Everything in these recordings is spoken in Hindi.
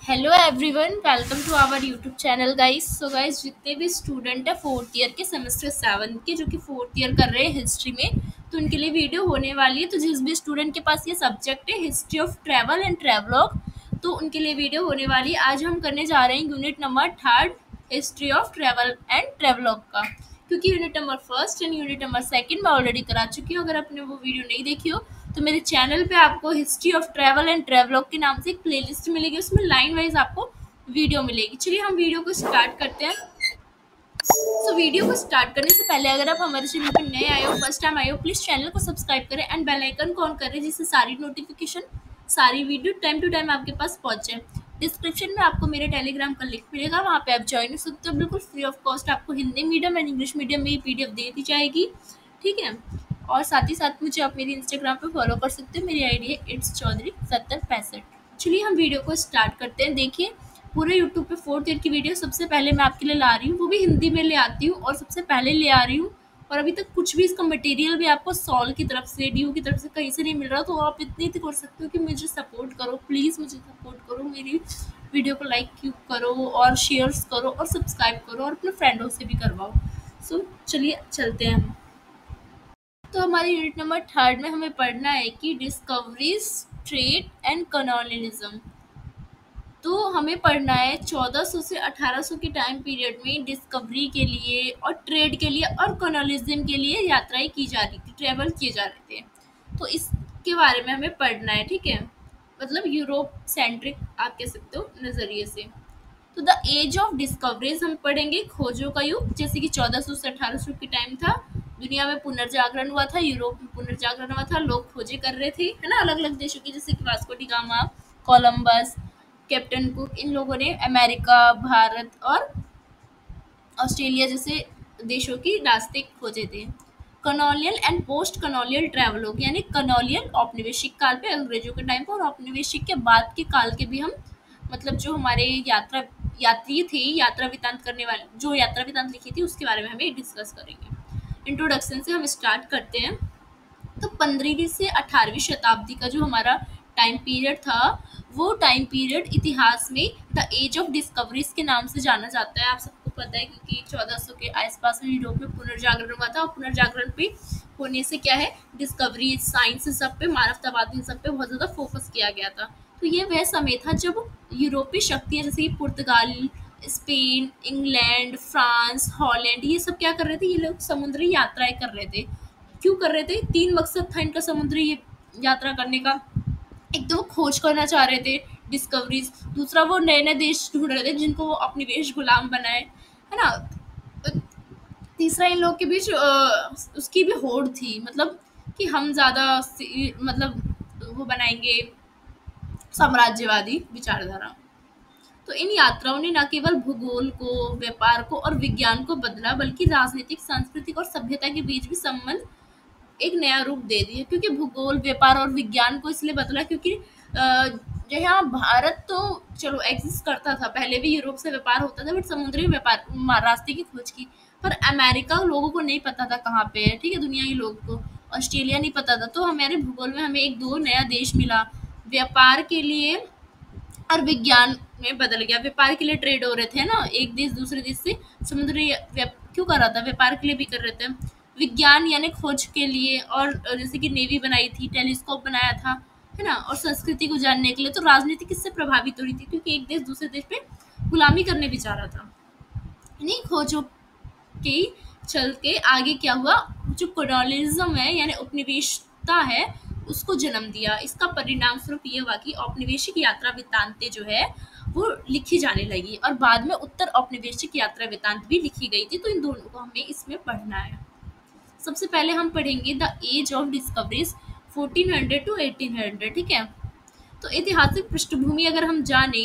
Hello everyone, welcome to our YouTube channel guys. So guys, जितने भी स्टूडेंट है फोर्थ ईयर के सेमेस्टर 7 के जो कि फोर्थ ईयर कर रहे हैं हिस्ट्री में, तो उनके लिए वीडियो होने वाली है। तो जिस भी स्टूडेंट के पास ये सब्जेक्ट है history of travel and travelogue, तो उनके लिए वीडियो होने वाली है। आज हम करने जा रहे हैं unit number 3 history of travel and travelogue का, क्योंकि unit number 1 and unit number 2 मैं ऑलरेडी करा चुकी हूँ। अगर आपने वो वीडियो नहीं देखी हो तो मेरे चैनल पे आपको history of travel and travelogue के नाम से एक प्लेलिस्ट मिलेगी, उसमें लाइन वाइज आपको वीडियो मिलेगी। चलिए हम वीडियो को स्टार्ट करते हैं। वीडियो को स्टार्ट करने से पहले अगर आप हमारे चैनल पर नए आए हो, फर्स्ट टाइम आए हो, प्लीज चैनल को सब्सक्राइब करें एंड बेल आइकन को ऑन करें, जिससे सारी नोटिफिकेशन, सारी वीडियो टाइम टू टाइम आपके पास पहुंचे। डिस्क्रिप्शन में आपको मेरे टेलीग्राम का लिंक मिलेगा, वहाँ पे आप ज्वाइन हो सकते हो बिल्कुल फ्री ऑफ कॉस्ट। आपको Hindi medium and English medium में PDF दे दी जाएगी, ठीक है। और साथ ही साथ मुझे आप मेरी इंस्टाग्राम पे फॉलो कर सकते हो। मेरी आईडी है इट्स चौधरी 7065। चलिए हम वीडियो को स्टार्ट करते हैं। देखिए, पूरे यूट्यूब पे फोर्थ ईयर की वीडियो सबसे पहले मैं आपके लिए ला रही हूँ, वो भी हिंदी में ले आती हूँ और सबसे पहले ले आ रही हूँ। और अभी तक कुछ भी इसका मटेरियल भी आपको सॉल की तरफ से, DU की तरफ से कहीं से नहीं मिल रहा, तो आप इतनी तो कर सकते हो कि मुझे सपोर्ट करो, प्लीज़ मुझे सपोर्ट करो, मेरी वीडियो को लाइक करो और शेयर्स करो और सब्सक्राइब करो और अपने फ्रेंडों से भी करवाओ। चलिए चलते हैं हम। तो हमारे यूनिट नंबर 3 में हमें पढ़ना है कि डिस्कवरीज, ट्रेड एंड कॉलोनियलिज्म। तो हमें पढ़ना है 1400 से 1800 के टाइम पीरियड में डिस्कवरी के लिए और ट्रेड के लिए और कॉलोनियलिज्म के लिए यात्राएं की जा रही थी, ट्रेवल किए जा रहे थे। तो इसके बारे में हमें पढ़ना है, ठीक है। मतलब यूरोप सेंट्रिक आप कह सकते हो नज़रिए से। तो द एज ऑफ डिस्कवरीज हम पढ़ेंगे, खोजों का युग, जैसे कि 1400 से 1800 के टाइम था। दुनिया में पुनर्जागरण हुआ था, यूरोप में पुनर्जागरण हुआ था, लोग खोजे कर रहे थे, है ना, अलग अलग देशों की, जैसे कि Vasco da Gama, Columbus, Captain Cook, इन लोगों ने अमेरिका, भारत और ऑस्ट्रेलिया जैसे देशों की रास्ते खोजे थे। Colonial and post colonial travelogue, यानी कॉलोनियल औपनिवेशिक काल पे, अंग्रेजों के टाइम पे, और औपनिवेशिक के बाद के काल के भी हम, मतलब जो हमारे यात्री थे, यात्रा वृत्तांत करने वाले, जो यात्रा वृत्तांत लिखी थी, उसके बारे में हमें डिस्कस करेंगे। इंट्रोडक्शन से हम स्टार्ट करते हैं। तो 15वीं से 18वीं शताब्दी का जो हमारा टाइम पीरियड था, वो टाइम पीरियड इतिहास में द एज ऑफ डिस्कवरीज के नाम से जाना जाता है। आप सबको पता है, क्योंकि 1400 के आसपास में यूरोप में पुनर्जागरण हुआ था, और पुनर्जागरण पे होने से क्या है, डिस्कवरी, साइंस, सब पे, मानवतावाद, इन सब पे बहुत ज़्यादा फोकस किया गया था। तो ये वह समय था जब यूरोपीय शक्तियाँ जैसे कि पुर्तगाल, स्पेन, इंग्लैंड, फ्रांस, हॉलैंड, ये सब क्या कर रहे थे, ये लोग समुद्री यात्राएं कर रहे थे। क्यों कर रहे थे? 3 मकसद था इनका समुद्री यात्रा करने का। एक तो वो खोज करना चाह रहे थे, डिस्कवरीज। दूसरा, वो नए नए देश ढूंढ रहे थे जिनको वो अपनी वेश गुलाम बनाए, है ना। तीसरा, इन लोग के बीच उसकी भी होड़ थी, मतलब कि हम ज़्यादा मतलब वो बनाएंगे साम्राज्यवादी विचारधारा। तो इन यात्राओं ने न केवल भूगोल को, व्यापार को और विज्ञान को बदला, बल्कि राजनीतिक, सांस्कृतिक और सभ्यता के बीच भी संबंध एक नया रूप दे दिया। क्योंकि भूगोल, व्यापार और विज्ञान को इसलिए बदला क्योंकि यहाँ भारत तो चलो एग्जिस्ट करता था, पहले भी यूरोप से व्यापार होता था, बट समुद्री व्यापार, रास्ते की खोज की। पर अमेरिका लोगों को नहीं पता था कहाँ पे है, ठीक है, दुनिया के लोगों को। ऑस्ट्रेलिया नहीं पता था, तो हमारे भूगोल में हमें एक दो नया देश मिला। व्यापार के लिए और विज्ञान में बदल गया। व्यापार के लिए ट्रेड हो रहे थे ना, एक देश दूसरे देश से समुद्री क्यों कर रहा था, व्यापार के लिए भी कर रहे थे। विज्ञान यानी खोज के लिए, और जैसे कि नेवी बनाई थी, टेलीस्कोप बनाया था, है ना, और संस्कृति को जानने के लिए। तो राजनीति किससे प्रभावित हो रही थी, क्योंकि एक देश दूसरे देश पे गुलामी करने भी चाह रहा था। इन्हीं खोजों के चल के आगे क्या हुआ, जो कॉलोनियलिज्म है यानी उपनिवेशता है, उसको जन्म दिया। इसका परिणाम स्वरूप ये हुआ कि औपनिवेशिक यात्रा वृत्तांतें जो है वो लिखी जाने लगी, और बाद में उत्तर औपनिवेशिक यात्रा वृत्तांत भी लिखी गई थी। तो इन दोनों को हमें इसमें पढ़ना है। सबसे पहले हम पढ़ेंगे the age of discoveries 1400 to 1800, ठीक है। तो ऐतिहासिक पृष्ठभूमि अगर हम जाने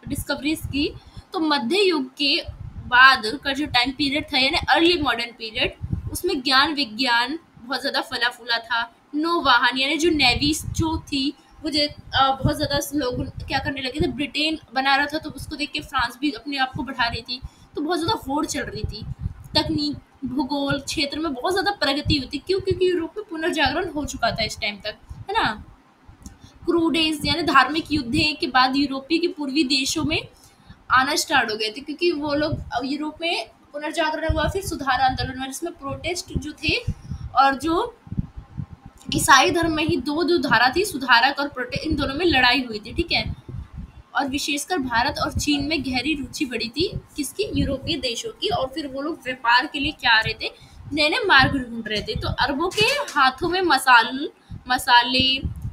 डिस्कवरीज की, तो मध्य युग के बाद का जो टाइम पीरियड था, यानी अर्ली मॉडर्न पीरियड, उसमें ज्ञान विज्ञान बहुत ज़्यादा फला फूला था। नौवाहन यानी जो नेवी जो थी, वो बहुत ज़्यादा लोग क्या करने लगे थे, ब्रिटेन बना रहा था तो उसको देख के फ्रांस भी अपने आप को बढ़ा रही थी। तो बहुत ज़्यादा होड़ चल रही थी। तकनीक, भूगोल क्षेत्र में बहुत ज़्यादा प्रगति हुई थी। क्यों? क्योंकि यूरोप में पुनर्जागरण हो चुका था इस टाइम तक, है ना। क्रूडेज यानी धार्मिक युद्ध के बाद यूरोपीय के पूर्वी देशों में आना स्टार्ट हो गए थे, क्योंकि वो लोग यूरोप में पुनर्जागरण हुआ, फिर सुधार आंदोलन हुआ जिसमें प्रोटेस्ट जो थे, और जो ईसाई धर्म में ही दो जो धारा थी, सुधारक और प्रोटेस्ट, इन दोनों में लड़ाई हुई थी, ठीक है। और विशेषकर भारत और चीन में गहरी रुचि बढ़ी थी, किसकी, यूरोपीय देशों की। और फिर वो लोग व्यापार के लिए क्या आ रहे थे, नए नए मार्ग ढूंढ रहे थे। तो अरबों के हाथों में मसाले,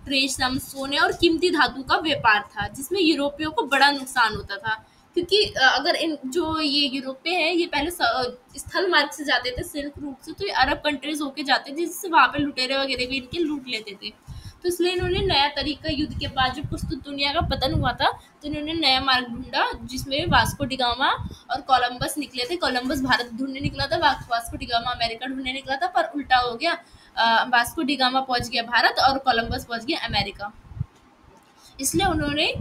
रेशम, सोने और कीमती धातु का व्यापार था, जिसमें यूरोपियों को बड़ा नुकसान होता था, क्योंकि अगर इन जो ये यूरोपीय है ये पहले स्थल मार्ग से जाते थे, सिल्क रूट से, तो ये अरब कंट्रीज होके जाते थे, जिससे वहां पे लुटेरे वगैरह भी इनके लूट लेते थे। तो इसलिए इन्होंने नया तरीका, युद्ध के बाद जब कुछ तो दुनिया का पतन हुआ था, तो इन्होंने नया मार्ग ढूंढा, जिसमें वास्को डिगामा और कोलंबस निकले थे। कोलंबस भारत ढूंढने निकला था, वास्को डिगामा अमेरिका ढूंढने निकला था, पर उल्टा हो गया। वास्को डिगामा पहुंच गया भारत और कोलंबस पहुंच गया अमेरिका। इसलिए उन्होंने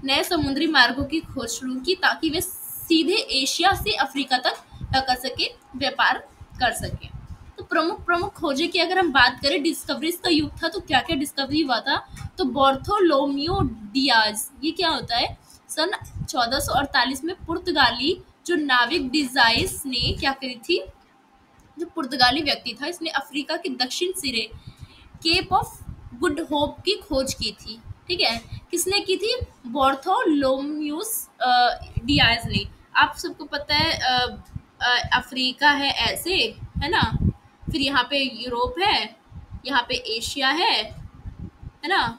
नए समुद्री मार्गों की खोज शुरू की, ताकि वे सीधे एशिया से अफ्रीका तक कर सके, व्यापार कर सके। तो प्रमुख प्रमुख खोजें की अगर हम बात करें, डिस्कवरीज का युग था, तो क्या क्या डिस्कवरी हुआ था। तो बार्थोलोम्यू डियाज, ये क्या होता है, सन 1448 में पुर्तगाली जो नाविक डिजाइस ने क्या करी थी, जो पुर्तगाली व्यक्ति था, इसने अफ्रीका के दक्षिण सिरे केप ऑफ गुड होप की खोज की थी, ठीक है। किसने की थी, बार्थोलोम्यूस डियाज ने। आप सबको पता है अफ्रीका है ऐसे, है ना, फिर यहाँ पे यूरोप है, यहाँ पे एशिया है ना,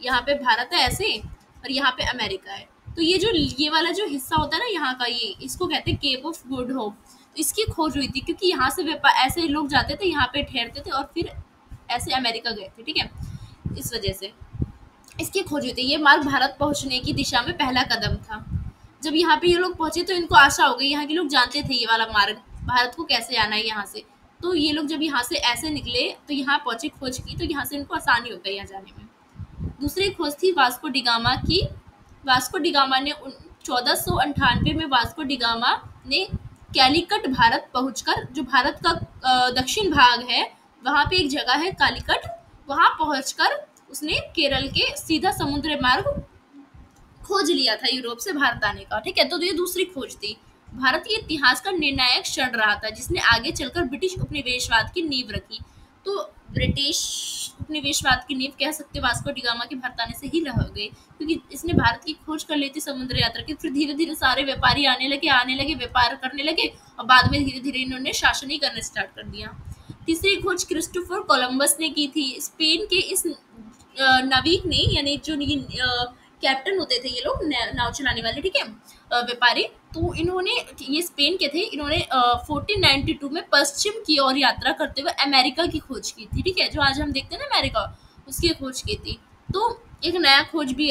यहाँ पे भारत है ऐसे, और यहाँ पे अमेरिका है। तो ये वाला जो हिस्सा होता है ना यहाँ का, ये इसको कहते हैं केप ऑफ गुड होप। तो इसकी खोज हुई थी, क्योंकि यहाँ से ऐसे लोग जाते थे, यहाँ पे ठहरते थे और फिर ऐसे अमेरिका गए थे, ठीक है। इस वजह से इसकी खोज हुई थी। ये मार्ग भारत पहुंचने की दिशा में पहला कदम था। जब यहाँ पे ये लोग पहुंचे तो इनको आशा हो गई, यहाँ के लोग जानते थे ये वाला मार्ग भारत को कैसे आना है यहाँ से। तो ये लोग जब यहाँ से ऐसे निकले तो यहाँ पहुंचे, खोज की, तो यहाँ से इनको आसानी हो गई यहाँ जाने में। दूसरी खोज थी वास्को डिगामा की। वास्को डिगामा ने 1498 में वास्को डिगामा ने कैलिकट भारत पहुंचकर, जो भारत का दक्षिण भाग है, वहां पे एक जगह है कालीकट, वहां पहुंचकर उसने केरल के सीधा समुद्र मार्ग खोज लिया था यूरोप से भारत आने का, ठीक है। तो ये दूसरी खोज थी। भारत के इतिहास का निर्णायक क्षण रहा था, जिसने आगे चलकर ब्रिटिश उपनिवेशवाद की नींव रखी। तो ब्रिटिश उपनिवेशवाद की नींव कह सकते वास्को डिगामा के भारत आने से ही रह गई, क्योंकि इसने भारत की खोज कर ली थी समुद्र यात्रा की। फिर धीरे धीरे सारे व्यापारी आने लगे, व्यापार करने लगे, और बाद में धीरे धीरे इन्होंने शासन ही करना स्टार्ट कर दिया। तीसरी खोज क्रिस्टोफर कोलंबस ने की थी। स्पेन के इस नाविक ने, यानी जो कैप्टन होते थे ये लोग नाव चलाने वाले, ठीक है, व्यापारी, तो इन्होंने, ये स्पेन के थे, इन्होंने 1492 में पश्चिम की ओर यात्रा करते हुए अमेरिका की खोज की थी, ठीक है, जो आज हम देखते हैं ना अमेरिका, उसकी खोज की थी। तो एक नया खोज भी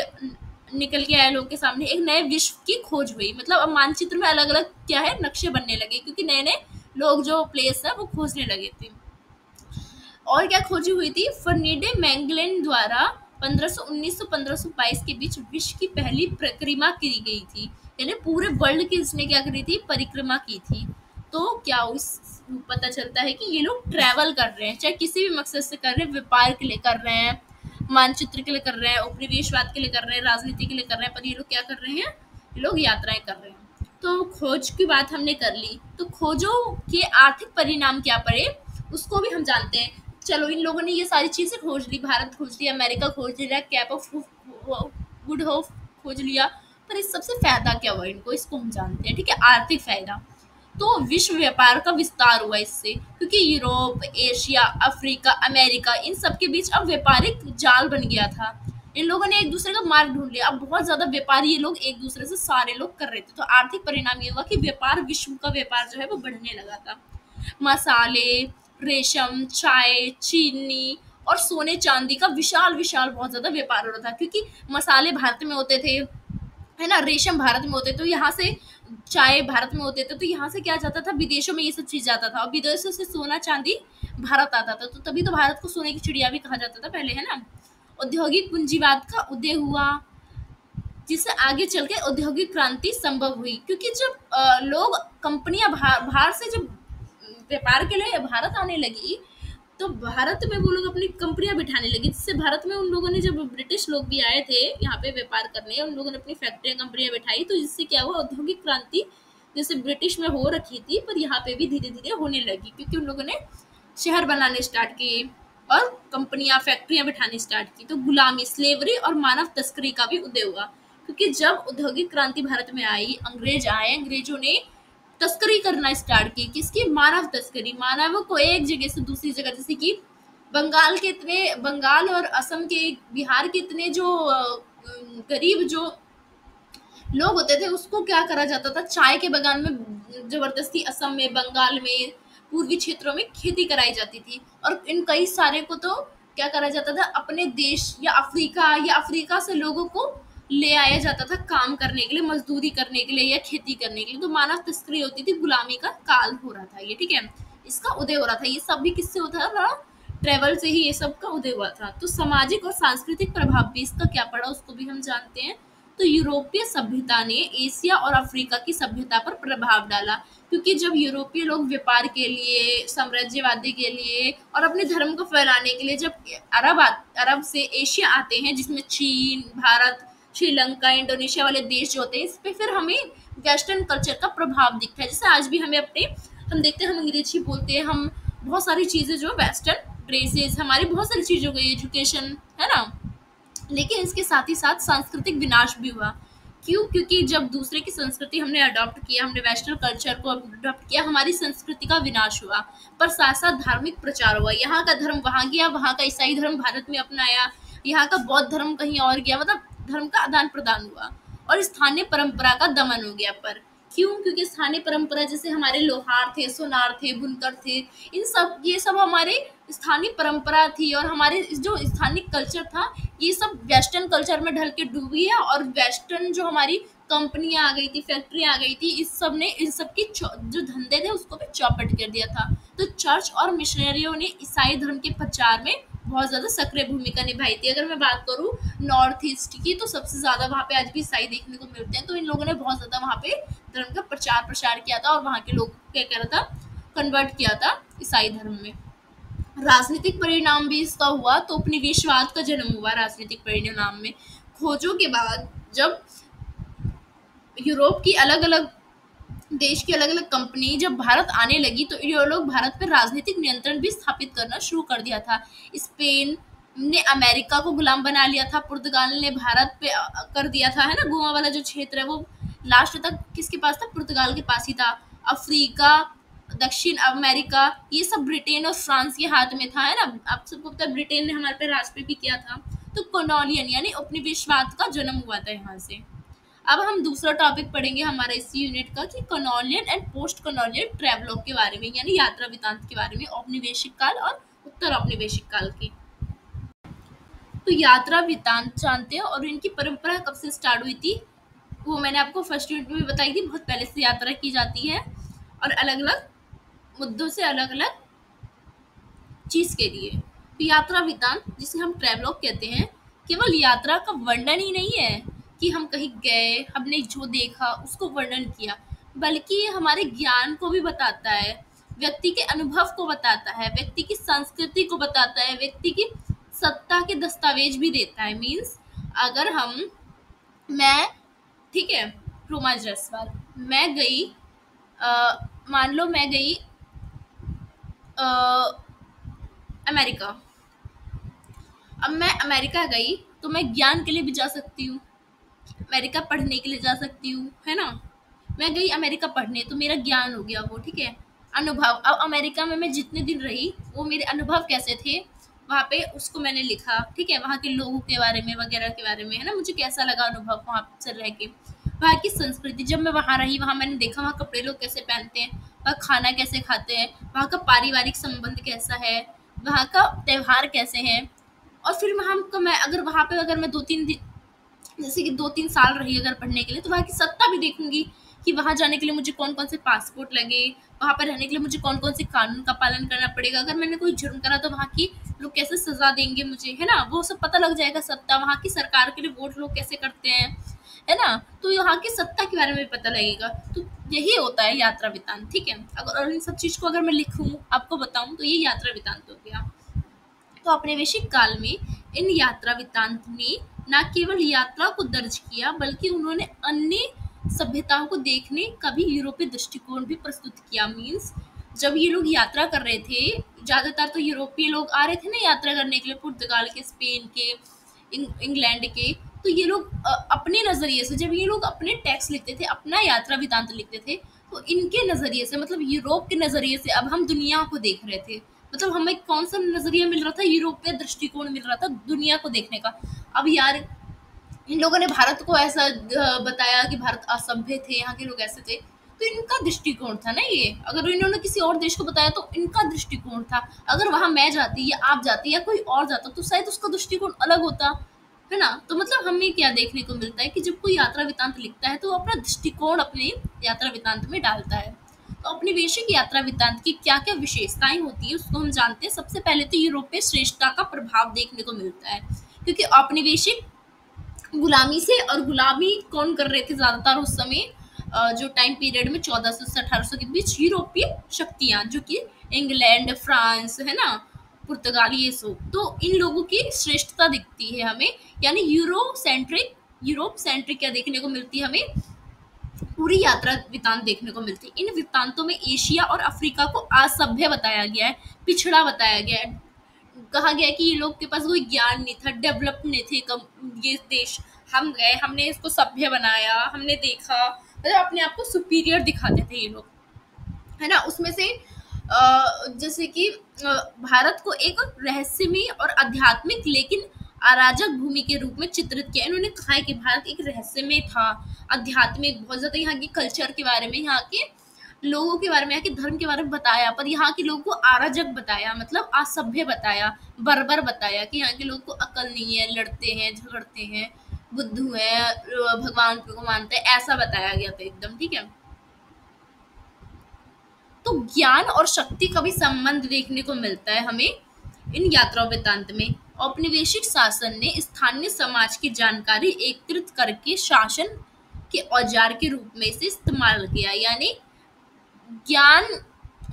निकल के आया लोग के सामने, एक नए विश्व की खोज हुई। मतलब अब मानचित्र में अलग अलग क्या है, नक्शे बनने लगे, क्योंकि नए नए लोग जो प्लेस है वो खोजने लगे थे। और क्या खोजी हुई थी, फर्नीडे मैगलेन द्वारा 1519 से 1522 के बीच विश्व की पहली परिक्रमा की गई थी, यानी पूरे वर्ल्ड की इसने क्या करी थी, परिक्रमा की थी। तो क्या उस पता चलता है कि ये लोग ट्रैवल कर रहे हैं, चाहे किसी भी मकसद से कर रहे हैं, व्यापार के लिए कर रहे हैं, मानचित्र के लिए कर रहे हैं, उपनिवेशवाद के लिए कर रहे हैं, राजनीति के लिए कर रहे हैं, पर ये लोग क्या कर रहे हैं, ये लोग यात्राएं कर रहे हैं। तो खोज की बात हमने कर ली, तो खोजों के आर्थिक परिणाम क्या पड़े उसको भी हम जानते हैं। चलो, इन लोगों ने ये सारी चीजें खोज ली, भारत खोज लिया, अमेरिका खोज लिया, कैप ऑफ गुड होप खोज लिया, पर इस सबसे फायदा क्या हुआ इनको, इसको हम जानते हैं, ठीक है, आर्थिक फायदा। तो विश्व व्यापार का विस्तार हुआ इससे, क्योंकि यूरोप, एशिया, अफ्रीका, अमेरिका, इन सब के बीच अब व्यापारिक जाल बन गया था। इन लोगों ने एक दूसरे का मार्ग ढूंढ लिया, अब बहुत ज्यादा व्यापार ये लोग एक दूसरे से सारे लोग कर रहे थे। तो आर्थिक परिणाम ये हुआ कि व्यापार, विश्व का व्यापार जो है वो बढ़ने लगा था। मसाले, रेशम, चाय, चीनी और सोने चांदी का विशाल विशाल बहुत ज्यादा व्यापार हो रहा था, क्योंकि मसाले भारत में होते थे, है ना, रेशम भारत में होते, तो यहाँ से चाय भारत में होते थे, तो यहाँ से क्या जाता था, विदेशों में ये सब चीज जाता था, और विदेशों से सोना चांदी भारत आता था। तो तभी तो भारत को सोने की चिड़िया भी कहा जाता था पहले, है ना। औद्योगिक पूंजीवाद का उदय हुआ, जिससे आगे चल के औद्योगिक क्रांति संभव हुई, क्योंकि जब लोग, कंपनियां बाहर से जब व्यापार के लिए भारत आने लगी, तो भारत में वो लोग अपनी कंपनियां बिठाने लगे, जिससे भारत में उन लोगों ने, जब ब्रिटिश लोग भी आए थे यहाँ पे व्यापार करने, उन लोगों ने अपनी फैक्ट्रियां कंपनियां बिठाई, तो इससे क्या हुआ, औद्योगिक क्रांति जैसे ब्रिटिश में हो रखी थी पर यहाँ पे भी धीरे धीरे होने लगी, क्योंकि उन लोगों ने शहर बनाने स्टार्ट किए और कंपनियां फैक्ट्रियां बिठानी स्टार्ट की। तो गुलामी, स्लेवरी और मानव तस्करी का भी उदय हुआ, क्योंकि जब औद्योगिक क्रांति भारत में आई, अंग्रेज आए, अंग्रेजों ने तस्करी करना स्टार्ट की। किसकी? मानव तस्करी। मानव को एक जगह से दूसरी जगह, जैसे कि बंगाल और असम के, बिहार के इतने जो गरीब जो लोग होते थे, उसको क्या करा जाता था, चाय के बागान में जबरदस्ती असम में, बंगाल में, पूर्वी क्षेत्रों में खेती कराई जाती थी। और इन कई सारे को तो क्या करा जाता था, अपने देश या अफ्रीका से लोगों को ले आया जाता था काम करने के लिए, मजदूरी करने के लिए या खेती करने के लिए। तो मानव तस्करी होती थी, गुलामी का काल हो रहा था ये, ठीक है, इसका उदय हो रहा था। ये सब भी किससे होता था? ट्रेवल से ही ये सब का उदय हुआ था। तो सामाजिक और सांस्कृतिक प्रभाव भी इसका क्या पड़ा, उसको भी हम जानते हैं। तो यूरोपीय सभ्यता ने एशिया और अफ्रीका की सभ्यता पर प्रभाव डाला, क्योंकि जब यूरोपीय लोग व्यापार के लिए, साम्राज्यवादी के लिए और अपने धर्म को फैलाने के लिए जब अरब से एशिया आते हैं, जिसमें चीन, भारत, श्रीलंका, इंडोनेशिया वाले देश जो होते हैं, इस पे फिर हमें वेस्टर्न कल्चर का प्रभाव दिखता है। जैसे आज भी हमें हम देखते हैं, हम अंग्रेजी बोलते हैं, हम बहुत सारी चीज़ें जो वेस्टर्न ड्रेसेस, हमारी बहुत सारी चीज़ों का, एजुकेशन है ना, लेकिन इसके साथ ही साथ सांस्कृतिक विनाश भी हुआ। क्यों? क्योंकि जब दूसरे की संस्कृति हमने अडॉप्ट किया, हमने वेस्टर्न कल्चर को अडॉप्ट किया, हमारी संस्कृति का विनाश हुआ। पर साथ साथ धार्मिक प्रचार हुआ, यहाँ का धर्म वहाँ गया, वहाँ का ईसाई धर्म भारत में अपनाया, यहाँ का बौद्ध धर्म कहीं और गया, मतलब धर्म का आदान प्रदान हुआ और स्थानीय परंपरा का दमन हो गया। पर क्यों? क्योंकि स्थानीय परंपरा, जैसे हमारे लोहार थे, सोनार थे, बुनकर थे, ये सब हमारे स्थानीय परंपरा थी, और हमारे जो स्थानीय कल्चर था, ये सब वेस्टर्न कल्चर में ढल के डूबी है। और वेस्टर्न जो हमारी कंपनियां आ गई थी, फैक्ट्री आ गई थी, इस सब ने इन सब की जो धंधे थे उसको भी चौपट कर दिया था। तो चर्च और मिशनरियों ने ईसाई धर्म के प्रचार में बहुत ज्यादा सक्रिय भूमिका निभाई थी। अगर मैं बात करूँ नॉर्थ ईस्ट की, तो सबसे ज्यादा वहाँ पे आज भी ईसाई देखने को मिलते हैं। तो इन लोगों ने बहुत ज्यादा वहाँ पे धर्म का प्रचार प्रसार किया था, और वहाँ के लोग क्या कह रहा था, कन्वर्ट किया था ईसाई धर्म में। राजनीतिक परिणाम भी इसका हुआ, तो उपनिवेशवाद का जन्म हुआ राजनीतिक परिणाम में। खोजों के बाद जब यूरोप की अलग अलग देश की अलग अलग कंपनी जब भारत आने लगी, तो ये लोग भारत पर राजनीतिक नियंत्रण भी स्थापित करना शुरू कर दिया था। स्पेन ने अमेरिका को गुलाम बना लिया था, पुर्तगाल ने भारत पे कर दिया था, है ना, गोवा वाला जो क्षेत्र है वो लास्ट तक किसके पास था? पुर्तगाल के पास ही था। अफ्रीका, दक्षिण अमेरिका, ये सब ब्रिटेन और फ्रांस के हाथ में था, है ना। आप सबको पता है ब्रिटेन ने हमारे पे राज पे भी किया था। तो कॉलोनियन यानी उपनिवेशवाद का जन्म हुआ था यहाँ से। अब हम दूसरा टॉपिक पढ़ेंगे हमारा इस यूनिट का, कि colonial and post colonial travelogue के बारे में, यानी यात्रा वृतांत के बारे में, औपनिवेशिक काल और उत्तर औपनिवेशिक काल की। तो यात्रा वृतांत जानते हैं, और इनकी परंपरा कब से स्टार्ट हुई थी, वो मैंने आपको फर्स्ट यूनिट में भी बताई थी। बहुत पहले से यात्रा की जाती है, और अलग अलग मुद्दों से, अलग अलग चीज के लिए। तो यात्रा वृतांत, जिसे हम ट्रैवलॉग कहते हैं, केवल यात्रा का वर्णन ही नहीं है कि हम कहीं गए, हमने जो देखा उसको वर्णन किया, बल्कि ये हमारे ज्ञान को भी बताता है, व्यक्ति के अनुभव को बताता है, व्यक्ति की संस्कृति को बताता है, व्यक्ति की सत्ता के दस्तावेज भी देता है। मीन्स अगर मैं, ठीक है, रोमा जायसवाल, मैं गई, मान लो मैं गई अमेरिका। अब मैं अमेरिका गई तो मैं ज्ञान के लिए भी जा सकती हूँ, अमेरिका पढ़ने के लिए जा सकती हूँ, है ना। मैं गई अमेरिका पढ़ने, तो मेरा ज्ञान हो गया वो, ठीक है। अनुभव, अब अमेरिका में मैं जितने दिन रही, वो मेरे अनुभव कैसे थे वहाँ पे, उसको मैंने लिखा, ठीक है। वहाँ के लोगों के बारे में, वगैरह के बारे में, है ना, मुझे कैसा लगा अनुभव वहाँ से रह के। वहाँ की संस्कृति, जब मैं वहाँ रही, वहाँ मैंने देखा वहाँ कपड़े लोग कैसे पहनते हैं, वहाँ खाना कैसे खाते हैं, वहाँ का पारिवारिक संबंध कैसा है, वहाँ का त्यौहार कैसे हैं। और फिर अगर मैं 2-3 दिन, जैसे कि 2-3 साल रही अगर पढ़ने के लिए, तो वहाँ की सत्ता भी देखूंगी कि वहाँ जाने के लिए मुझे कौन कौन से पासपोर्ट लगे, वहाँ पर रहने के लिए मुझे कौन कौन से कानून का पालन करना पड़ेगा, अगर मैंने कोई जुर्म करा तो वहाँ की लोग कैसे सजा देंगे मुझे, है ना, वो सब पता लग जाएगा। सत्ता, वहाँ की सरकार के लिए वोट लोग कैसे करते हैं, है ना, तो यहाँ की सत्ता के बारे में भी पता लगेगा। तो यही होता है यात्रा वृत्तांत, ठीक है। अगर इन सब चीज को अगर मैं लिखूं, आपको बताऊं, तो ये यात्रा वृत्तांत हो गया। तो औपनिवेशिक काल में इन यात्रा वृत्तांत ने न केवल यात्रा को दर्ज किया, बल्कि उन्होंने अन्य सभ्यताओं को देखने का भी यूरोपीय दृष्टिकोण भी प्रस्तुत किया। मीन्स जब ये लोग यात्रा कर रहे थे, ज्यादातर तो यूरोपीय लोग आ रहे थे ना यात्रा करने के लिए, पुर्तगाल के, स्पेन के, इंग्लैंड के। तो ये लोग अपने नजरिए से, जब ये लोग अपने टेक्स्ट लिखते थे, अपना यात्रा वृत्तांत लिखते थे, तो इनके नजरिए से, मतलब यूरोप के नजरिए से अब हम दुनिया को देख रहे थे। मतलब हमें कौन सा नजरिया मिल रहा था, यूरोपीय दृष्टिकोण मिल रहा था दुनिया को देखने का। अब यार इन लोगों ने भारत को ऐसा बताया कि भारत असभ्य थे, यहाँ के लोग ऐसे थे, तो इनका दृष्टिकोण था ना ये। अगर इन्होंने किसी और देश को बताया तो इनका दृष्टिकोण था। अगर वहां मैं जाती या आप जाती या कोई और जाता तो शायद उसका दृष्टिकोण अलग होता, है ना। तो मतलब हमें क्या देखने को मिलता है कि जब कोई यात्रा वृत्तांत लिखता है तो वो अपना दृष्टिकोण अपने यात्रा वृत्तांत में डालता है। तो औपनिवेशिक यात्रा वृत्तांत की क्या क्या विशेषताएं होती है उसको हम जानते हैं। सबसे पहले तो यूरोपीय श्रेष्ठता का प्रभाव देखने को मिलता है, क्योंकि औपनिवेशिक गुलामी से, और गुलामी कौन कर रहे थे ज्यादातर उस समय, जो टाइम पीरियड में 1400 से 1800 के बीच, यूरोपीय शक्तियां, जो कि इंग्लैंड, फ्रांस, है ना, पुर्तगाल, ये सब। तो इन लोगों की श्रेष्ठता दिखती है हमें, यानी यूरोप सेंट्रिक क्या देखने को मिलती है हमें, पूरी यात्रा वृत्तांत देखने को मिलती है। इन वृत्तांतों में एशिया और अफ्रीका को असभ्य बताया गया है, पिछड़ा बताया गया है। कहा गया है कि ये लोग के पास कोई ज्ञान नहीं था, डेवलप नहीं थे ये देश। हम गए, हमने इसको सभ्य बनाया, हमने देखा, मतलब अपने आप को सुपीरियर दिखाते थे ये लोग, है ना। उसमें से जैसे कि भारत को एक रहस्यमय और आध्यात्मिक लेकिन अराजक भूमि के रूप में चित्रित किया। इन्होंने कहा है कि भारत एक रहस्यमय था, आध्यात्मिक, बहुत ज्यादा यहाँ के कल्चर के बारे में, यहाँ के लोगों के बारे में, यहाँ के धर्म के बारे में बताया, पर यहाँ के लोगों को अराजक बताया, मतलब असभ्य बताया, बर्बर बताया कि यहाँ के लोग को अकल नहीं है, लड़ते हैं, झगड़ते हैं, बुद्धू है, भगवान को मानते हैं, ऐसा बताया गया था एकदम, ठीक है। तो ज्ञान और शक्ति का भी संबंध देखने को मिलता है हमें इन यात्रा वृत्तांत में। औपनिवेशिक शासन ने स्थानीय समाज की जानकारी एकत्रित करके शासन के औजार के रूप में इसे इस्तेमाल किया, यानी ज्ञान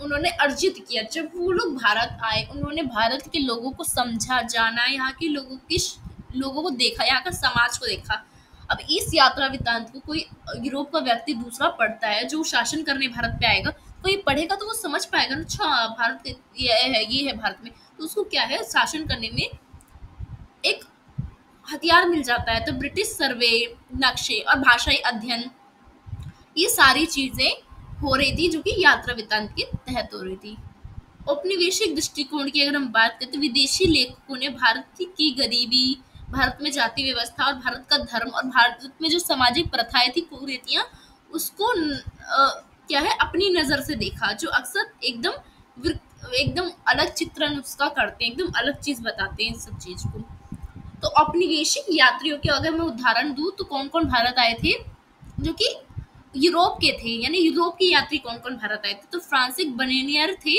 उन्होंने अर्जित किया। जब वो लोग भारत आए, उन्होंने भारत के लोगों को समझा, जाना, यहाँ के लोगों को देखा, यहाँ का समाज को देखा। अब इस यात्रा वृत्तांत को कोई यूरोप का व्यक्ति दूसरा पढ़ता है, जो शासन करने भारत पे आएगा, कोई पढ़ेगा तो वो समझ पाएगा ना, अच्छा भारत ये है भारत में, तो उसको क्या है, शासन करने में एक हथियार मिल जाता है। तो ब्रिटिश सर्वे, नक्शे और भाषाई अध्ययन, ये सारी चीजें हो रही थी जो कि यात्रा वृत्तांत के तहत हो रही थी। औपनिवेशिक दृष्टिकोण की अगर हम बात करें तो विदेशी लेखकों ने भारत की गरीबी, भारत में जाति व्यवस्था और भारत का धर्म और भारत में जो सामाजिक प्रथाएं थी, कुरीतियां, उसको क्या है, अपनी नजर से देखा, जो अक्सर एकदम अलग चित्रण उसका करते हैं, एकदम अलग चीज बताते हैं इस सब चीज को। तो औपनिवेशिक यात्रियों के अगर मैं उदाहरण दूं तो कौन कौन भारत आए थे जो कि यूरोप के थे, यानी यूरोप के यात्री कौन कौन भारत आए थे। तो फ्रांसिस बर्नियर थे,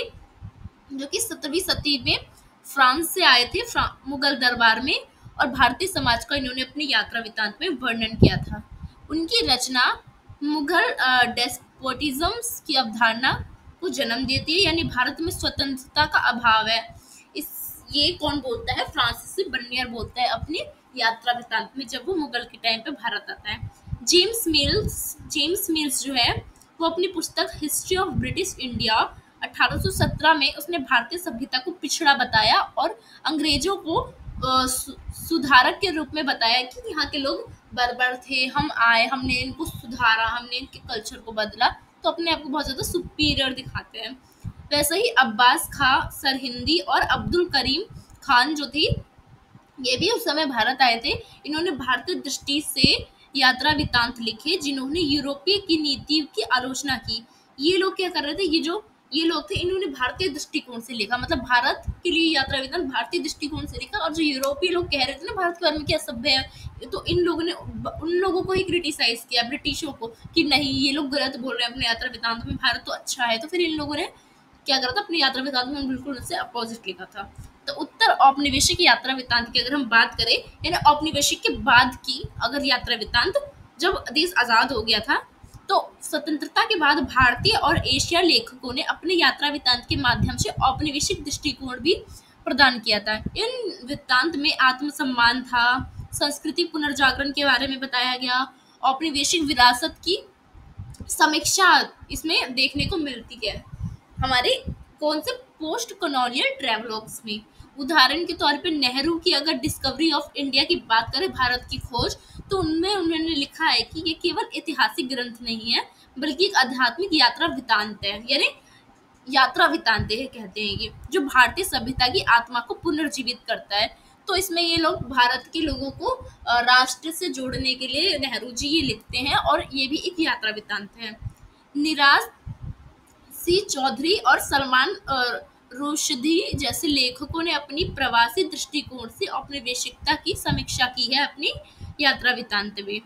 जो कि 17वीं सदी में फ्रांस से आए थे मुगल दरबार में, और भारतीय समाज का इन्होंने अपनी यात्रा वृत्तांत में वर्णन किया था। उनकी रचना मुगल डेस्पोटिज्म की अवधारणा को जन्म देती है, यानी भारत में स्वतंत्रता का अभाव है। इस ये कौन बोलता है, फ्रांसिस बर्नियर बोलता है अपनी यात्रा वृत्तांत में, जब वो मुगल के टाइम पे भारत आता है। जेम्स मिल्स जो है, वो अपनी पुस्तक हिस्ट्री ऑफ ब्रिटिश इंडिया 1817 में उसने भारतीय सभ्यता को पिछड़ा बताया और अंग्रेजों को सुधारक के रूप में बताया कि यहाँ के लोग बर्बर थे, हम आए, हमने इनको सुधारा, हमने इनके कल्चर को बदला, तो अपने आप को बहुत ज्यादा सुपीरियर दिखाते हैं। वैसे ही अब्बास खां सरहिंदी और अब्दुल करीम खान जो थी, ये भी उस समय भारत आए थे। इन्होंने भारतीय दृष्टि से यात्रा वृत्तांत लिखे, जिन्होंने यूरोपीय की नीति की आलोचना की। ये लोग क्या कर रहे थे, ये लोग थे, इन्होंने भारतीय दृष्टिकोण से लिखा, मतलब भारत के लिए यात्रा वृत्तांत भारतीय दृष्टिकोण से लिखा। और जो यूरोपीय लोग कह रहे थे ना भारत के बारे में क्या सभ्य है, तो इन लोगों ने उन लोगों को ही क्रिटिसाइज किया, ब्रिटिशों को, कि नहीं ये लोग गलत बोल रहे हैं अपने यात्रा वृत्तांत में, भारत तो अच्छा है। तो फिर इन लोगों ने क्या करा था, अपनी यात्रा वृत्तांत में बिल्कुल उससे अपोजिट लिखा था। तो उत्तर औपनिवेशिक यात्रा वृत्तांत की अगर हम बात करें, यानी औपनिवेशिक के बाद की अगर यात्रा वृत्तांत, जब देश आजाद हो गया था, तो स्वतंत्रता के बाद भारतीय और एशिया लेखकों ने अपने यात्रा वृत्तांत के माध्यम से औपनिवेशिक दृष्टिकोण भी प्रदान किया था। इन वृत्तांत में आत्मसम्मान था, संस्कृति पुनर्जागरण के बारे में बताया गया, औपनिवेशिक विरासत की समीक्षा इसमें देखने को मिलती है हमारे कौन से पोस्ट कॉलोनियल ट्रैवलॉग्स में। उदाहरण के तौर पे नेहरू की अगर डिस्कवरी ऑफ इंडिया की बात करें, भारत की खोज, तो उनमें उन्होंने लिखा है कि ये केवल ऐतिहासिक ग्रंथ नहीं है बल्कि एक आध्यात्मिक यात्रा वृत्तांत है, यानी यात्रा वृत्तांत है कहते हैं ये, जो भारतीय सभ्यता की आत्मा को पुनर्जीवित करता है। तो इसमें ये लोग भारत के लोगों को राष्ट्र से जोड़ने के लिए नेहरू जी ये लिखते हैं और ये भी एक यात्रा वृत्तांत है। निराज सी चौधरी और सलमान रुश्दी जैसे लेखकों ने अपनी प्रवासी दृष्टिकोण से औपनिवेशिकता की समीक्षा की है अपनी यात्रा वृत्तांत में।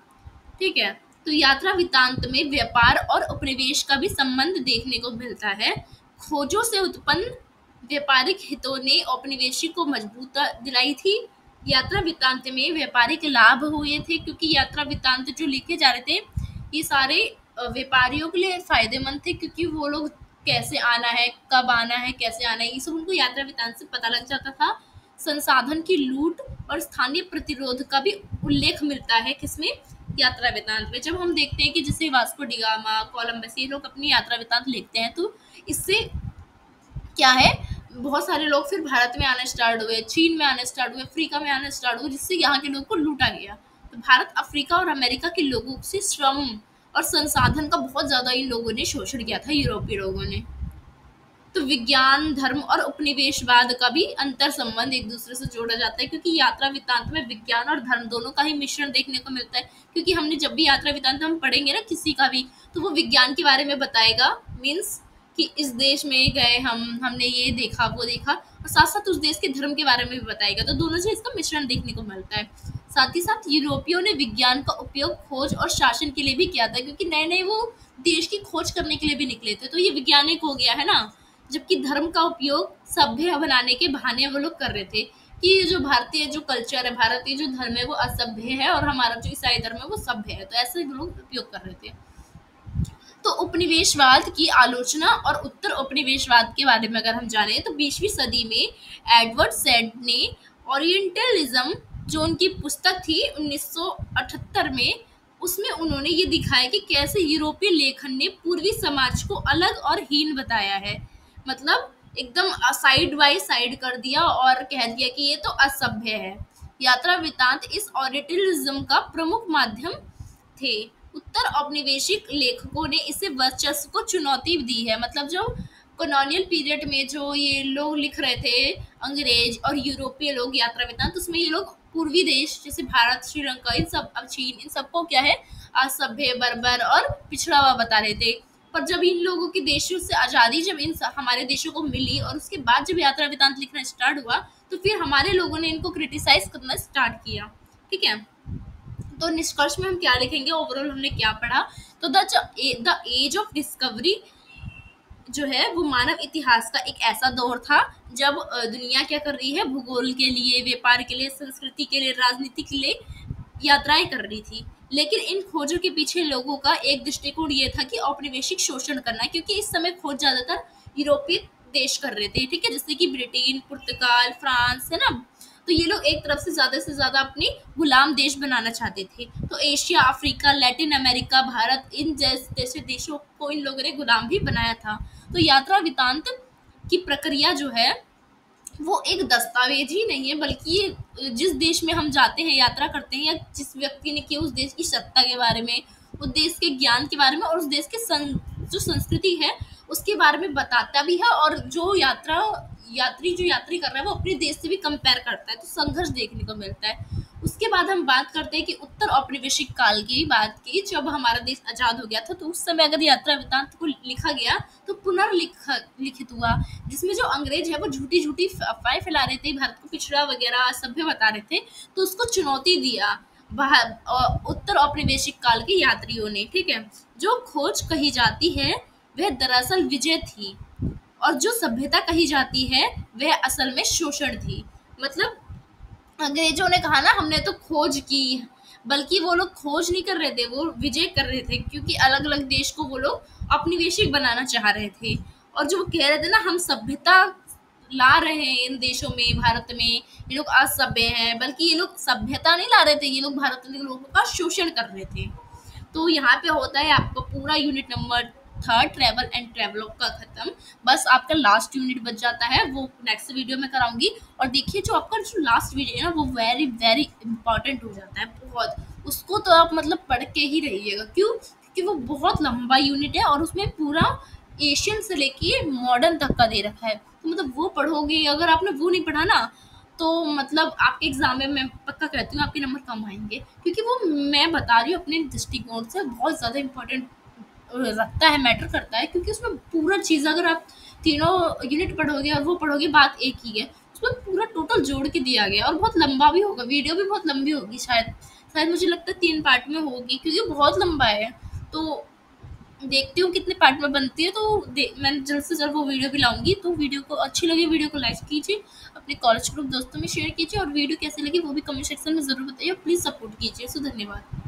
ठीक है, तो यात्रा वृत्तांत में व्यापार और उपनिवेश का भी संबंध देखने को मिलता है। खोजों से उत्पन्न व्यापारिक हितों ने औपनिवेशिक को मजबूती दिलाई थी। यात्रा वृत्तांत में व्यापारिक लाभ हुए थे क्योंकि यात्रा वृत्तांत जो लिखे जा रहे थे ये सारे व्यापारियों के लिए फायदेमंद थे, क्योंकि वो लोग कैसे आना है, कब आना है, कैसे आना है, ये सब उनको यात्रा वृत्तांत से पता लग जाता था। संसाधन की लूट और स्थानीय प्रतिरोध का भी उल्लेख मिलता है किसमें, यात्रा वृत्तांत में। जब हम देखते हैं कि जैसे वास्को डी गामा, कोलंबस, ये लोग अपनी यात्रा वृत्तांत लिखते हैं तो इससे क्या है, बहुत सारे लोग फिर भारत में आना स्टार्ट हुए, चीन में आना स्टार्ट हुए, अफ्रीका में आना स्टार्ट हुए, जिससे यहाँ के लोगों को लूटा गया। तो भारत, अफ्रीका और अमेरिका के लोगों से श्रम और संसाधन का बहुत ज्यादा इन लोगों ने शोषण किया था, यूरोपीय लोगों ने। तो विज्ञान, धर्म और उपनिवेशवाद का भी अंतर संबंध एक दूसरे से जोड़ा जाता है, क्योंकि यात्रा वृत्तांत में विज्ञान और धर्म दोनों का ही मिश्रण देखने को मिलता है। क्योंकि हमने जब भी यात्रा वृत्तांत हम पढ़ेंगे ना किसी का भी, तो वो विज्ञान के बारे में बताएगा, मीन्स कि इस देश में गए हमने ये देखा वो देखा, और साथ साथ उस देश के धर्म के बारे में भी बताएगा। तो दोनों से इसका मिश्रण देखने को मिलता है। साथ ही साथ यूरोपियों ने विज्ञान का उपयोग खोज और शासन के लिए भी किया था, क्योंकि नए नए वो देश की खोज करने के लिए भी निकले थे, तो ये वैज्ञानिक हो गया है ना। जबकि धर्म का उपयोग सभ्य बनाने के बहाने वो लोग कर रहे थे कि जो भारतीय जो कल्चर है, भारतीय जो धर्म है वो असभ्य है और हमारा जो ईसाई धर्म है वो सभ्य है, तो ऐसे लोग उपयोग कर रहे थे। तो उपनिवेशवाद की आलोचना और उत्तर उपनिवेशवाद के बारे में अगर हम जाने तो 20वीं सदी में एडवर्ड सैड ने ओरिएंटलिज्म, जो उनकी पुस्तक थी 1978 में, उसमें उन्होंने ये दिखाया कि कैसे यूरोपीय लेखन ने पूर्वी समाज को अलग और हीन बताया है। मतलब एकदम साइड बाय साइड कर दिया और कह दिया कि ये तो असभ्य है। यात्रा वृत्तांत इस ओरिएंटलिज्म का प्रमुख माध्यम थे। उत्तर औपनिवेशिक लेखकों ने इसे वर्चस्व को चुनौती दी है। मतलब जो कॉलोनियल पीरियड में जो ये लोग लिख रहे थे, अंग्रेज और यूरोपीय लोग यात्रा वृत्तांत, उसमें ये लोग पूर्वी देश जैसे भारत, श्रीलंका, इन सब, अब चीन, इन सबको क्या है, असभ्य, बर्बर और पिछड़ा हुआ बता रहे थे। पर जब इन लोगों के देशों से आज़ादी जब हमारे देशों को मिली और उसके बाद जब यात्रा वृत्तांत लिखना स्टार्ट हुआ, तो फिर हमारे लोगों ने इनको क्रिटिसाइज करना स्टार्ट किया। ठीक है, तो निष्कर्ष में हम क्या लिखेंगे, ओवरऑल हमने क्या पढ़ा, तो द एज ऑफ डिस्कवरी जो है वो मानव इतिहास का एक ऐसा दौर था जब दुनिया क्या कर रही है, भूगोल के लिए, व्यापार के लिए, संस्कृति के लिए, राजनीति के लिए यात्राएं कर रही थी। लेकिन इन खोजों के पीछे लोगों का एक दृष्टिकोण ये था कि औपनिवेशिक शोषण करना, क्योंकि इस समय खोज ज्यादातर यूरोपीय देश कर रहे थे। ठीक है, जैसे कि ब्रिटेन, पुर्तगाल, फ्रांस, है ना। तो ये लोग एक तरफ से ज्यादा अपनी गुलाम देश बनाना चाहते थे। तो Asia, Africa, Latin America, Bharat, इन जैसे देशों को इन लोगों ने गुलाम भी बनाया था। तो यात्रा वृत्तांत की प्रक्रिया जो है वो एक दस्तावेज ही नहीं है, बल्कि जिस देश में हम जाते हैं, यात्रा करते हैं, या जिस व्यक्ति ने किया उस देश की सत्ता के बारे में, उस देश के ज्ञान के बारे में और उस देश के जो संस्कृति है उसके बारे में बताता भी है। और जो यात्री कर रहा है वो अपने देश से भी कंपेयर करता है, तो संघर्ष देखने को मिलता है। उसके बाद हम बात करते हैं कि उत्तर औपनिवेशिक काल की बात की, जब हमारा देश आजाद हो गया था, तो उस समय अगर यात्रा वृत्तांत को लिखा गया तो पुनर्लिखित हुआ, जिसमें जो अंग्रेज है वो झूठी अफवाहें फैला रहे थे, भारत को पिछड़ा वगैरह सभ्य बता रहे थे, तो उसको चुनौती दिया उत्तर औपनिवेशिक काल के यात्रियों ने। ठीक है, जो खोज कही जाती है वह दरअसल विजय थी और जो सभ्यता कही जाती है वह असल में शोषण थी। मतलब अंग्रेजों ने कहा ना, हमने तो खोज की, बल्कि वो लोग खोज नहीं कर रहे थे, वो विजय कर रहे थे, क्योंकि अलग अलग देश को वो लोग अपनिवेशिक बनाना चाह रहे थे। और जो वो कह रहे थे ना, हम सभ्यता ला रहे हैं इन देशों में, भारत में ये लोग असभ्य हैं, बल्कि ये लोग सभ्यता नहीं ला रहे थे, ये लोग भारत के लोगों का शोषण कर रहे थे। तो यहाँ पे होता है आपका पूरा unit number third travel and travelogue का खत्म। बस आपका लास्ट यूनिट बच जाता है, वो नेक्स्ट वीडियो में कराऊंगी। और देखिए जो आपका जो लास्ट वीडियो है ना, वो वेरी वेरी इंपॉर्टेंट हो जाता है बहुत। उसको तो आप मतलब पढ़ के ही रहिएगा, क्यों? क्योंकि वो बहुत लंबा यूनिट है और उसमें पूरा एशियन से लेके मॉडर्न तक का दे रखा है। तो मतलब वो पढ़ोगे, अगर आपने वो नहीं पढ़ा ना, तो मतलब आपके एग्जाम में मैं पक्का कहती हूँ आपके नंबर कम आएंगे, क्योंकि वो मैं बता रही हूँ अपने दृष्टिकोण से बहुत ज़्यादा इंपॉर्टेंट रखता है, मैटर करता है, क्योंकि उसमें पूरा चीज़ अगर आप तीनों यूनिट पढ़ोगे और वो पढ़ोगे, बात एक ही है, उसमें पूरा टोटल जोड़ के दिया गया है। और बहुत लंबा भी होगा, वीडियो भी बहुत लंबी होगी, शायद शायद मुझे लगता है 3 पार्ट में होगी, क्योंकि बहुत लंबा है। तो देखती हूँ कितने पार्ट में बनती है, तो मैं जल्द से जल्द वो वीडियो भी लाऊंगी। तो वीडियो को अच्छी लगी, वीडियो को लाइक कीजिए, अपने कॉलेज ग्रुप दोस्तों में शेयर कीजिए, और वीडियो कैसी लगी वो भी कमेंट सेक्शन में ज़रूर बताइए, प्लीज़ सपोर्ट कीजिए। सो धन्यवाद।